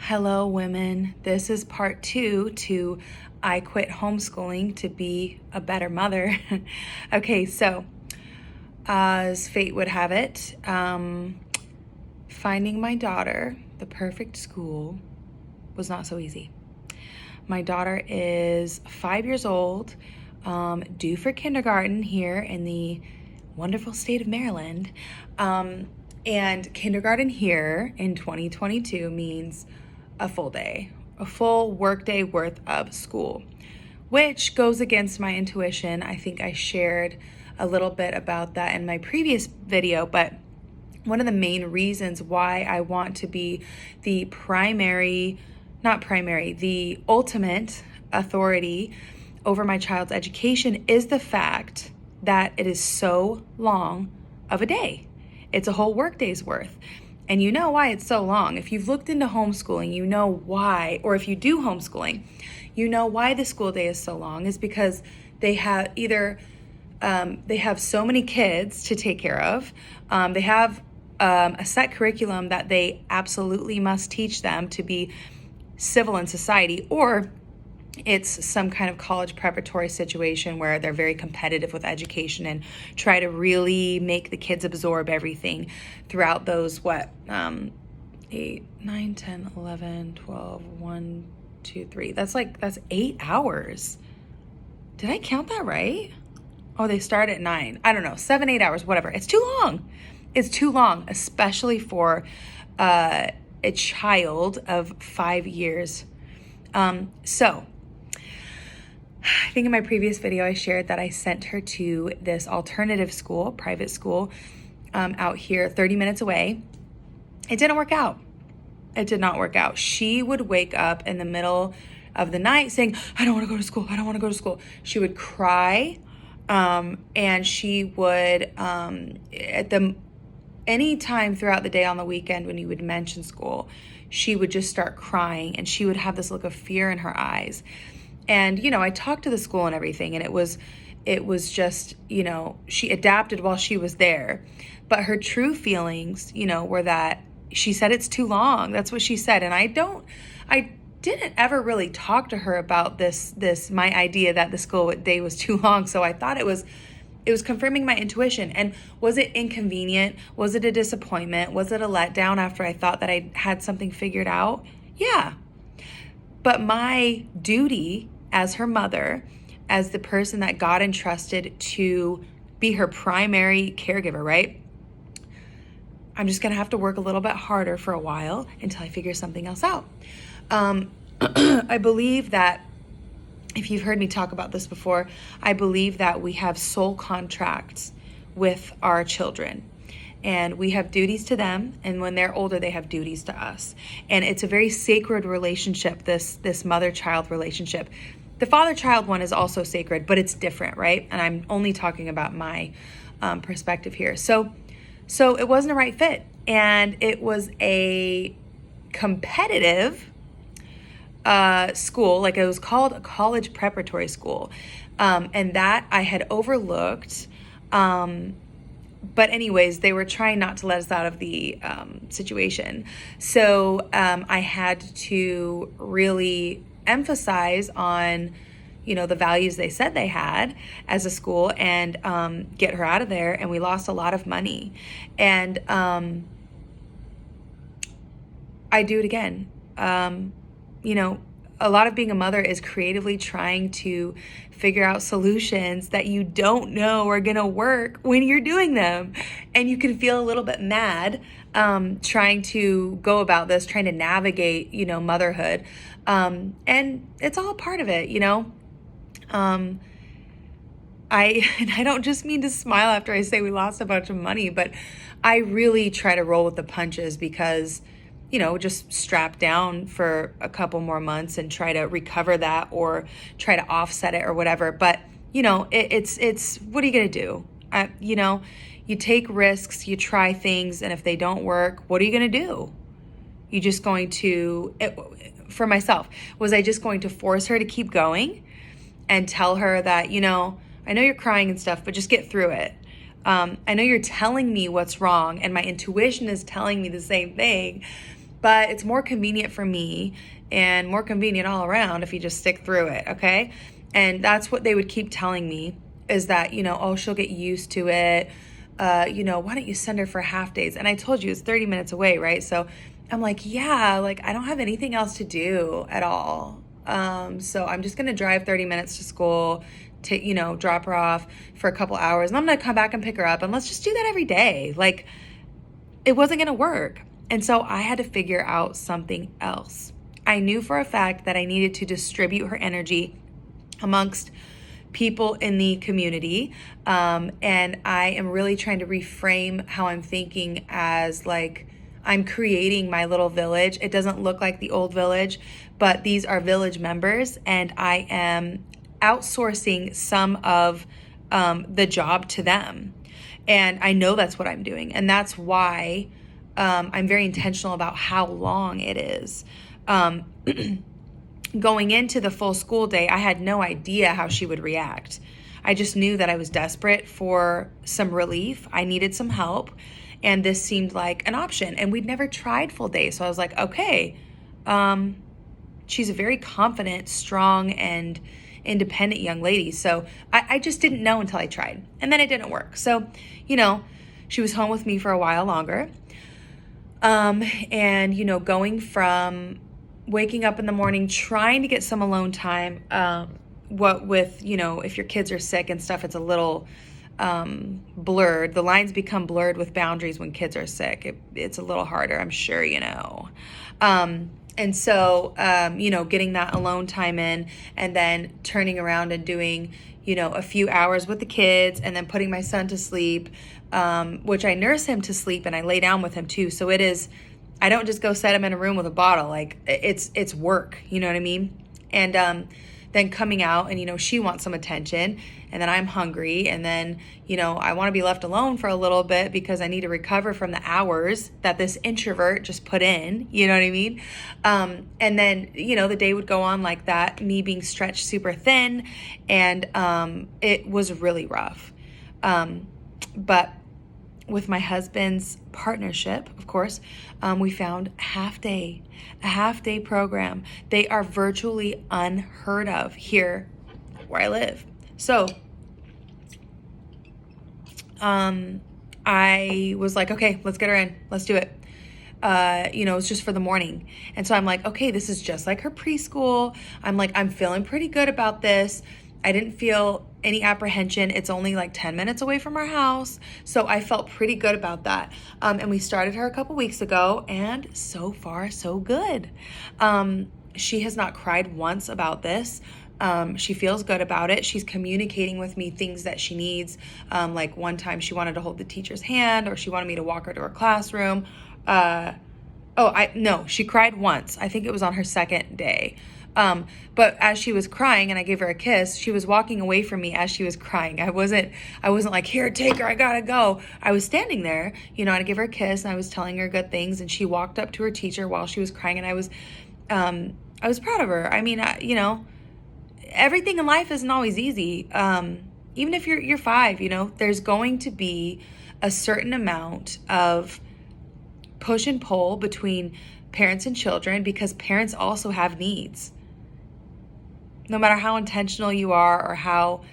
Hello, women. This is part 2 to I quit homeschooling to be a better mother. Okay, so as fate would have it, finding my daughter the perfect school was not so easy. My daughter is 5 years old, due for kindergarten here in the wonderful state of Maryland. And kindergarten here in 2022 means a full day, a full work day worth of school, which goes against my intuition. I think I shared a little bit about that in my previous video, but one of the main reasons why I want to be the the ultimate authority over my child's education is the fact that it is so long of a day. It's a whole work day's worth. And you know why it's so long. If you've looked into homeschooling, you know why, or if you do homeschooling, you know why the school day is so long is because they have they have so many kids to take care of. They have a set curriculum that they absolutely must teach them to be civil in society, or it's some kind of college preparatory situation where they're very competitive with education and try to really make the kids absorb everything throughout those 8, 9, 10, 11, 12, 1, 2, 3. That's 8 hours. Did I count that right? Oh, they start at 9. I don't know, 7, 8 hours, whatever. It's too long. It's too long, especially for a child of 5 years. So I think in my previous video, I shared that I sent her to this alternative school, private school, out here 30 minutes away. It didn't work out. It did not work out. She would wake up in the middle of the night saying, I don't want to go to school. I don't want to go to school. She would cry. And she would, any time throughout the day on the weekend when you would mention school, she would just start crying and she would have this look of fear in her eyes. And, I talked to the school and everything, and it was just, she adapted while she was there. But her true feelings, were that she said it's too long. That's what she said. And I didn't ever really talk to her about my idea that the school day was too long. So I thought it was confirming my intuition. And was it inconvenient? Was it a disappointment? Was it a letdown after I thought that I had something figured out? Yeah. But my duty as her mother, as the person that God entrusted to be her primary caregiver, right? I'm just going to have to work a little bit harder for a while until I figure something else out. I believe that, if you've heard me talk about this before, I believe that we have soul contracts with our children. And we have duties to them, and when they're older, they have duties to us. And it's a very sacred relationship, this mother-child relationship. The father-child one is also sacred, but it's different, right? And I'm only talking about my perspective here. So it wasn't a right fit, and it was a competitive school, it was called a college preparatory school, and that I had overlooked. But anyways, they were trying not to let us out of the situation. So I had to really emphasize on, the values they said they had as a school and get her out of there. And we lost a lot of money. And I do it again. A lot of being a mother is creatively trying to figure out solutions that you don't know are going to work when you're doing them. And you can feel a little bit mad trying to go about this, trying to navigate, motherhood. And it's all part of it, I don't just mean to smile after I say we lost a bunch of money, but I really try to roll with the punches because just strap down for a couple more months and try to recover that or try to offset it or whatever. But, it's what are you going to do? You take risks, you try things, and if they don't work, what are you going to do? You just going to, for myself, was I just going to force her to keep going and tell her that, I know you're crying and stuff, but just get through it. I know you're telling me what's wrong and my intuition is telling me the same thing, but it's more convenient for me and more convenient all around if you just stick through it, okay? And that's what they would keep telling me, is that, oh, she'll get used to it. Why don't you send her for half days? And I told you it's 30 minutes away, right? So I'm like, yeah, like I don't have anything else to do at all. So I'm just going to drive 30 minutes to school, to, drop her off for a couple hours, and I'm going to come back and pick her up, and let's just do that every day. Like, it wasn't going to work. And so I had to figure out something else. I knew for a fact that I needed to distribute her energy amongst people in the community. And I am really trying to reframe how I'm thinking as like, I'm creating my little village. It doesn't look like the old village, but these are village members, and I am outsourcing some of the job to them. And I know that's what I'm doing. And that's why I'm very intentional about how long it is. Going into the full school day, I had no idea how she would react. I just knew that I was desperate for some relief. I needed some help, and this seemed like an option. And we'd never tried full day. So I was like, okay, she's a very confident, strong, and independent young lady. So I just didn't know until I tried. And then it didn't work. So, she was home with me for a while longer. And, going from waking up in the morning, trying to get some alone time, if your kids are sick and stuff, it's a little blurred. The lines become blurred with boundaries when kids are sick. It's a little harder, I'm sure you know. And so, getting that alone time in, and then turning around and doing, a few hours with the kids, and then putting my son to sleep, which I nurse him to sleep and I lay down with him too. So I don't just go set him in a room with a bottle. Like it's work, you know what I mean? And then coming out and, she wants some attention, and then I'm hungry, and then, I want to be left alone for a little bit because I need to recover from the hours that this introvert just put in, you know what I mean? And then, the day would go on like that, me being stretched super thin, and it was really rough. But with my husband's partnership, of course, we found a half day program. They are virtually unheard of here where I live. So I was like, okay, let's get her in. Let's do it. It's just for the morning. And so I'm like, okay, this is just like her preschool. I'm feeling pretty good about this. I didn't feel any apprehension. It's only like 10 minutes away from our house. So I felt pretty good about that. And we started her a couple weeks ago, and so far, so good. She has not cried once about this. She feels good about it. She's communicating with me things that she needs. Like one time she wanted to hold the teacher's hand, or she wanted me to walk her to her classroom. She cried once. I think it was on her second day. But as she was crying and I gave her a kiss, she was walking away from me as she was crying. I wasn't like, here, take her, I gotta go. I was standing there, and I gave her a kiss, and I was telling her good things, and she walked up to her teacher while she was crying, and I was proud of her. I mean, everything in life isn't always easy. Even if you're 5, there's going to be a certain amount of push and pull between parents and children, because parents also have needs. No matter how intentional you are, or how,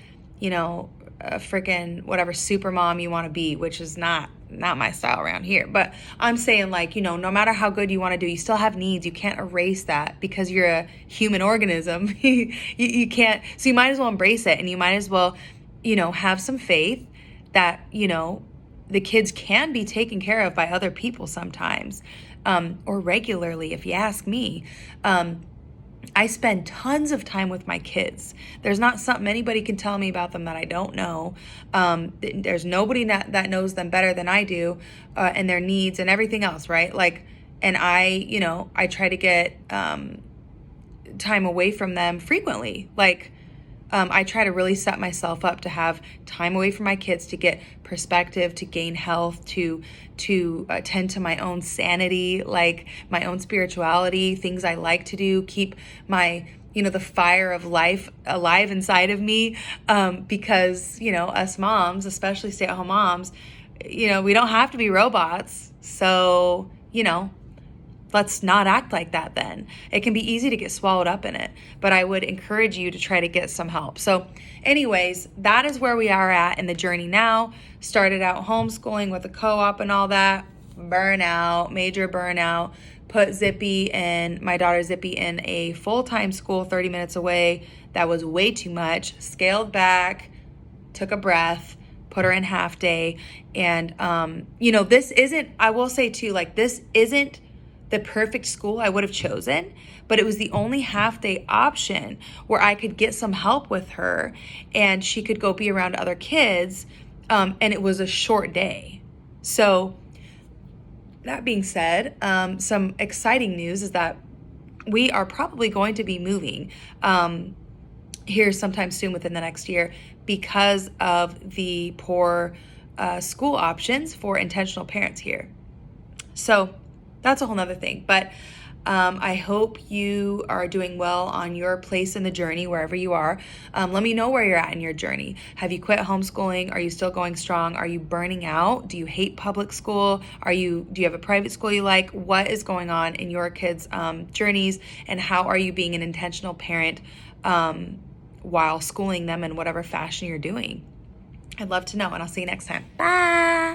a freaking whatever super mom you want to be, which is not my style around here. But I'm saying, like, no matter how good you want to do, you still have needs. You can't erase that because you're a human organism. you can't. So you might as well embrace it, and you might as well, have some faith that, the kids can be taken care of by other people sometimes, or regularly, if you ask me. I spend tons of time with my kids. There's not something anybody can tell me about them that I don't know. There's nobody that knows them better than I do, and their needs and everything else, right? Like, and I try to get time away from them frequently. Like, I try to really set myself up to have time away from my kids, to get perspective, to gain health, to tend to my own sanity, like my own spirituality, things I like to do, keep my, the fire of life alive inside of me. Because, us moms, especially stay-at-home moms, we don't have to be robots. So, let's not act like that then. It can be easy to get swallowed up in it, but I would encourage you to try to get some help. So anyways, that is where we are at in the journey now. Started out homeschooling with a co-op and all that. Burnout, major burnout. Put my daughter Zippy in a full-time school 30 minutes away. That was way too much. Scaled back, took a breath, put her in half day. And, this isn't, I will say too, like, this isn't the perfect school I would have chosen, but it was the only half day option where I could get some help with her and she could go be around other kids. And it was a short day. So that being said, some exciting news is that we are probably going to be moving here sometime soon within the next year because of the poor school options for intentional parents here. So that's a whole nother thing. But I hope you are doing well on your place in the journey, wherever you are. Let me know where you're at in your journey. Have you quit homeschooling? Are you still going strong? Are you burning out? Do you hate public school? Do you have a private school you like? What is going on in your kids' journeys? And how are you being an intentional parent while schooling them in whatever fashion you're doing? I'd love to know, and I'll see you next time. Bye.